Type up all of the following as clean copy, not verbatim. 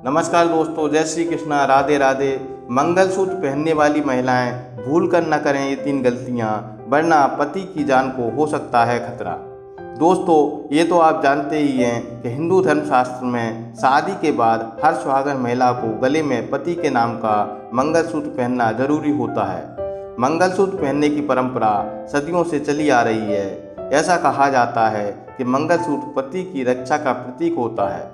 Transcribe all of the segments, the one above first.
नमस्कार दोस्तों, जय श्री कृष्णा, राधे राधे। मंगलसूत्र पहनने वाली महिलाएं भूल कर न करें ये 3 गलतियां, वरना पति की जान को हो सकता है खतरा। दोस्तों, ये तो आप जानते ही हैं कि हिंदू धर्मशास्त्र में शादी के बाद हर सुहागन महिला को गले में पति के नाम का मंगलसूत्र पहनना जरूरी होता है। मंगलसूत्र पहनने की परंपरा सदियों से चली आ रही है। ऐसा कहा जाता है कि मंगलसूत्र पति की रक्षा का प्रतीक होता है।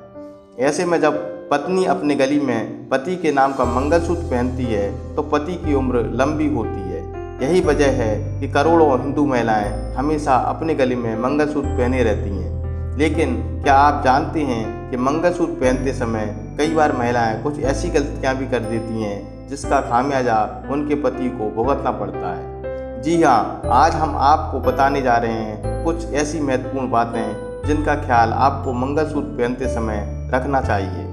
ऐसे में जब पत्नी अपने गले में पति के नाम का मंगलसूत्र पहनती है तो पति की उम्र लंबी होती है। यही वजह है कि करोड़ों हिंदू महिलाएं हमेशा अपने गले में मंगलसूत्र पहने रहती हैं। लेकिन क्या आप जानते हैं कि मंगलसूत्र पहनते समय कई बार महिलाएं कुछ ऐसी गलतियां भी कर देती हैं जिसका खामियाजा उनके पति को भुगतना पड़ता है। जी हाँ, आज हम आपको बताने जा रहे हैं कुछ ऐसी महत्वपूर्ण बातें जिनका ख्याल आपको मंगलसूत्र पहनते समय रखना चाहिए।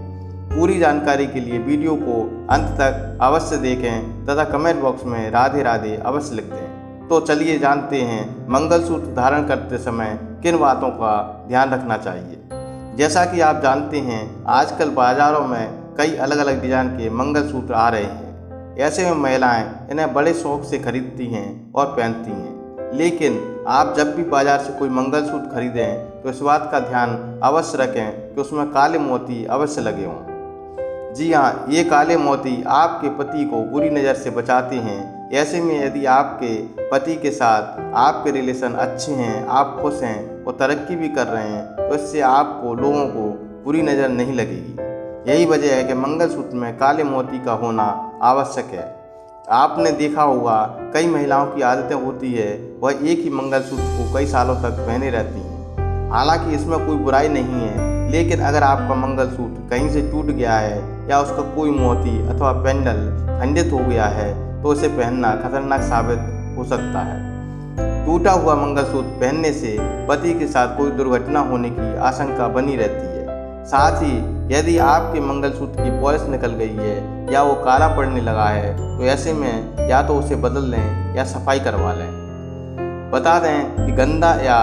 पूरी जानकारी के लिए वीडियो को अंत तक अवश्य देखें तथा कमेंट बॉक्स में राधे राधे अवश्य लिख दें। तो चलिए जानते हैं मंगलसूत्र धारण करते समय किन बातों का ध्यान रखना चाहिए। जैसा कि आप जानते हैं, आजकल बाज़ारों में कई अलग अलग डिज़ाइन के मंगलसूत्र आ रहे हैं। ऐसे में महिलाएं इन्हें बड़े शौक से खरीदती हैं और पहनती हैं। लेकिन आप जब भी बाज़ार से कोई मंगलसूत्र खरीदें तो इस बात का ध्यान अवश्य रखें कि उसमें काले मोती अवश्य लगे हों। जी हाँ, ये काले मोती आपके पति को बुरी नज़र से बचाते हैं। ऐसे में यदि आपके पति के साथ आपके रिलेशन अच्छे हैं, आप खुश हैं और तरक्की भी कर रहे हैं, तो इससे आपको लोगों को बुरी नज़र नहीं लगेगी। यही वजह है कि मंगलसूत्र में काले मोती का होना आवश्यक है। आपने देखा होगा कई महिलाओं की आदतें होती है वह एक ही मंगलसूत्र को कई सालों तक पहने रहती हैं। हालांकि इसमें कोई बुराई नहीं है, लेकिन अगर आपका मंगलसूत्र कहीं से टूट गया है या उसका कोई मोती अथवा पेंडल खंडित हो गया है तो उसे पहनना खतरनाक साबित हो सकता है। टूटा हुआ मंगलसूत्र पहनने से पति के साथ कोई दुर्घटना होने की आशंका बनी रहती है। साथ ही यदि आपके मंगलसूत्र की पॉलिश निकल गई है या वो काला पड़ने लगा है तो ऐसे में या तो उसे बदल लें या सफाई करवा लें। बता दें कि गंदा या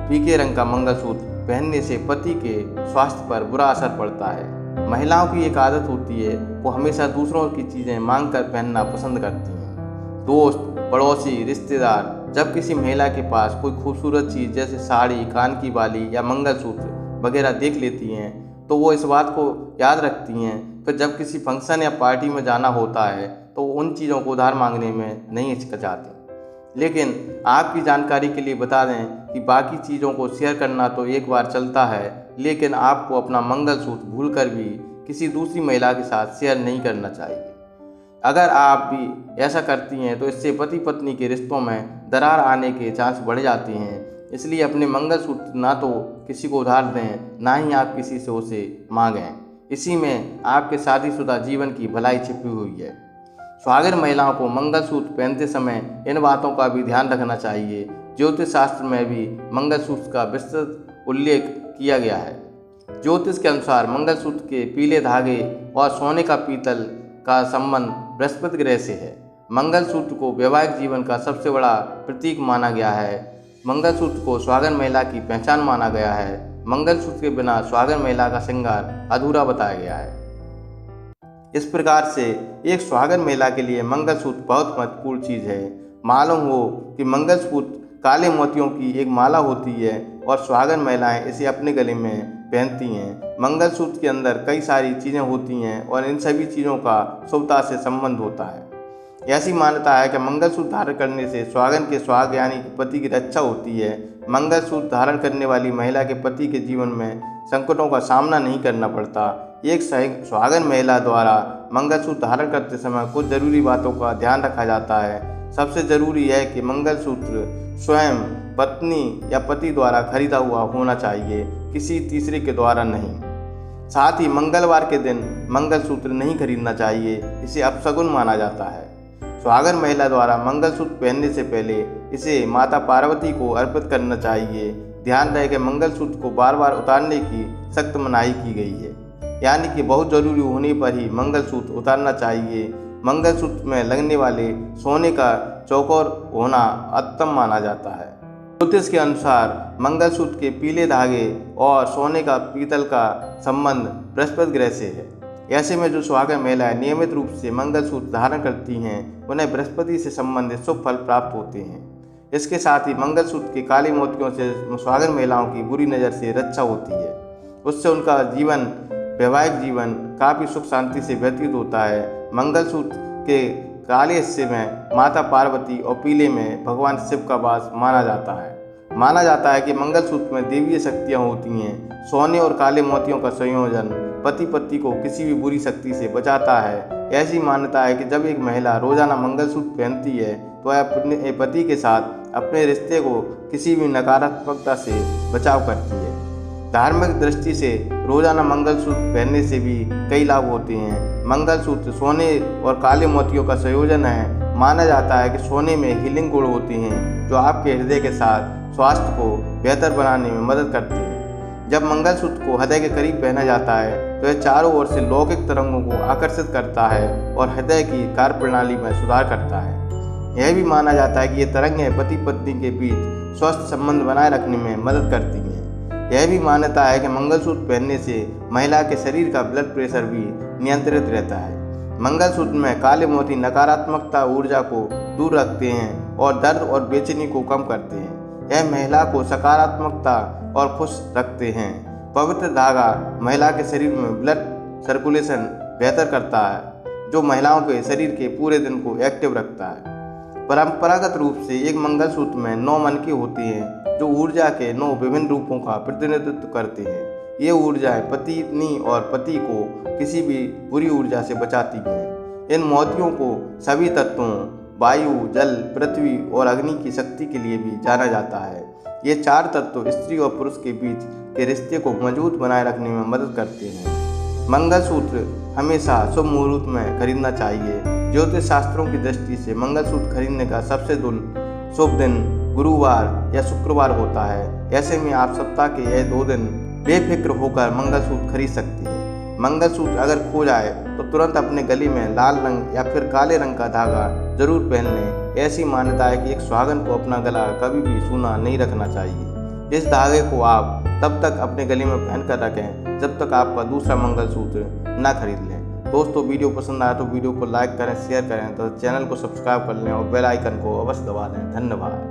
फीके रंग का मंगलसूत्र पहनने से पति के स्वास्थ्य पर बुरा असर पड़ता है। महिलाओं की एक आदत होती है, वो हमेशा दूसरों की चीज़ें मांग कर पहनना पसंद करती हैं। दोस्त, पड़ोसी, रिश्तेदार जब किसी महिला के पास कोई खूबसूरत चीज़ जैसे साड़ी, कान की बाली या मंगलसूत्र वगैरह देख लेती हैं तो वो इस बात को याद रखती हैं। फिर जब किसी फंक्शन या पार्टी में जाना होता है तो उन चीज़ों को उधार मांगने में नहीं हिचकिचाती। लेकिन आपकी जानकारी के लिए बता दें कि बाकी चीज़ों को शेयर करना तो एक बार चलता है, लेकिन आपको अपना मंगलसूत्र भूलकर भी किसी दूसरी महिला के साथ शेयर नहीं करना चाहिए। अगर आप भी ऐसा करती हैं तो इससे पति पत्नी के रिश्तों में दरार आने के चांस बढ़ जाते हैं। इसलिए अपने मंगलसूत्र ना तो किसी को उधार दें, ना ही आप किसी से उसे मांगें। इसी में आपके शादीशुदा जीवन की भलाई छिपी हुई है। सुहागिन महिलाओं को मंगलसूत्र पहनते समय इन बातों का भी ध्यान रखना चाहिए। ज्योतिष शास्त्र में भी मंगलसूत्र का विस्तृत उल्लेख किया गया है। ज्योतिष के अनुसार मंगलसूत्र के पीले धागे और सोने का पीतल का संबंध बृहस्पति ग्रह से है। मंगलसूत्र को वैवाहिक जीवन का सबसे बड़ा प्रतीक माना गया है। मंगलसूत्र को सुहागिन महिला की पहचान माना गया है। मंगलसूत्र के बिना सुहागिन महिला का श्रृंगार अधूरा बताया गया है। इस प्रकार से एक सुहागिन महिला के लिए मंगलसूत्र बहुत महत्वपूर्ण चीज़ है। मालूम हो कि मंगलसूत्र काले मोतियों की एक माला होती है और सुहागिन महिलाएं इसे अपने गले में पहनती हैं। मंगलसूत्र के अंदर कई सारी चीज़ें होती हैं और इन सभी चीज़ों का शुभता से संबंध होता है। ऐसी मान्यता है कि मंगलसूत्र धारण करने से सुहागिन के सुहाग यानी कि पति की रक्षा होती है। मंगलसूत्र धारण करने वाली महिला के पति के जीवन में संकटों का सामना नहीं करना पड़ता। एक सुहागिन महिला द्वारा मंगलसूत्र धारण करते समय कुछ जरूरी बातों का ध्यान रखा जाता है। सबसे ज़रूरी है कि मंगलसूत्र स्वयं पत्नी या पति द्वारा खरीदा हुआ होना चाहिए, किसी तीसरे के द्वारा नहीं। साथ ही मंगलवार के दिन मंगलसूत्र नहीं खरीदना चाहिए, इसे अपशगुन माना जाता है। सुहागिन महिला द्वारा मंगलसूत्र पहनने से पहले इसे माता पार्वती को अर्पित करना चाहिए। ध्यान रहे कि मंगलसूत्र को बार बार उतारने की सख्त मनाही की गई है, यानी कि बहुत ज़रूरी होने पर ही मंगलसूत्र उतारना चाहिए। मंगलसूत्र में लगने वाले सोने का चौकोर होना उत्तम माना जाता है। ज्योतिष के अनुसार मंगलसूत्र के पीले धागे और सोने का पीतल का संबंध बृहस्पति ग्रह से है। ऐसे में जो सुहागन महिलाएं नियमित रूप से मंगलसूत्र धारण करती हैं उन्हें बृहस्पति से संबंधित शुभ फल प्राप्त होते हैं। इसके साथ ही मंगलसूत्र के काले मोतियों से सुहागन महिलाओं की बुरी नज़र से रक्षा होती है। उससे उनका वैवाहिक जीवन काफ़ी सुख शांति से व्यतीत होता है। मंगलसूत्र के काले हिस्से में माता पार्वती और पीले में भगवान शिव का वास माना जाता है। माना जाता है कि मंगलसूत्र में देवीय शक्तियाँ होती हैं। सोने और काले मोतियों का संयोजन पति पत्नी को किसी भी बुरी शक्ति से बचाता है। ऐसी मान्यता है कि जब एक महिला रोजाना मंगलसूत्र पहनती है तो वह अपने पति के साथ अपने रिश्ते को किसी भी नकारात्मकता से बचाव करती है। धार्मिक दृष्टि से रोजाना मंगलसूत्र पहनने से भी कई लाभ होते हैं। मंगलसूत्र सोने और काले मोतियों का संयोजन है। माना जाता है कि सोने में हीलिंग गुण होते हैं जो आपके हृदय के साथ स्वास्थ्य को बेहतर बनाने में मदद करते हैं। जब मंगलसूत्र को हृदय के करीब पहना जाता है तो यह चारों ओर से लौकिक तरंगों को आकर्षित करता है और हृदय की कार्यप्रणाली में सुधार करता है। यह भी माना जाता है कि ये तरंगें पति पत्नी के बीच स्वस्थ संबंध बनाए रखने में मदद करती हैं। यह भी मान्यता है कि मंगलसूत्र पहनने से महिला के शरीर का ब्लड प्रेशर भी नियंत्रित रहता है। मंगलसूत्र में काले मोती नकारात्मकता ऊर्जा को दूर रखते हैं और दर्द और बेचैनी को कम करते हैं। यह महिला को सकारात्मकता और खुश रखते हैं। पवित्र धागा महिला के शरीर में ब्लड सर्कुलेशन बेहतर करता है जो महिलाओं के शरीर के पूरे दिन को एक्टिव रखता है। परंपरागत रूप से एक मंगलसूत्र में 9 मनके होते हैं जो ऊर्जा के 9 विभिन्न रूपों का प्रतिनिधित्व करते हैं। ये ऊर्जाएं पत्नी और पति को किसी भी बुरी ऊर्जा से बचाती हैं। इन मोतियों को सभी तत्वों वायु, जल, पृथ्वी और अग्नि की शक्ति के लिए भी जाना जाता है। ये 4 तत्व स्त्री और पुरुष के बीच के रिश्ते को मजबूत बनाए रखने में मदद करते हैं। मंगलसूत्र हमेशा शुभ मुहूर्त में खरीदना चाहिए। ज्योतिष शास्त्रों की दृष्टि से मंगलसूत्र खरीदने का सबसे शुभ दिन गुरुवार या शुक्रवार होता है। ऐसे में आप सप्ताह के यह 2 दिन बेफिक्र होकर मंगलसूत्र खरीद सकती हैं। मंगलसूत्र अगर खो जाए तो तुरंत अपने गले में लाल रंग या फिर काले रंग का धागा जरूर पहन लें। ऐसी मान्यता है कि एक सुहागन को अपना गला कभी भी सूना नहीं रखना चाहिए। इस धागे को आप तब तक अपने गले में पहन कर रखें जब तक आपका दूसरा मंगलसूत्र ना खरीद लें। दोस्तों, वीडियो पसंद आया तो वीडियो को लाइक करें, शेयर करें, तो चैनल को सब्सक्राइब कर लें और बेल आइकन को अवश्य दबा दें। धन्यवाद।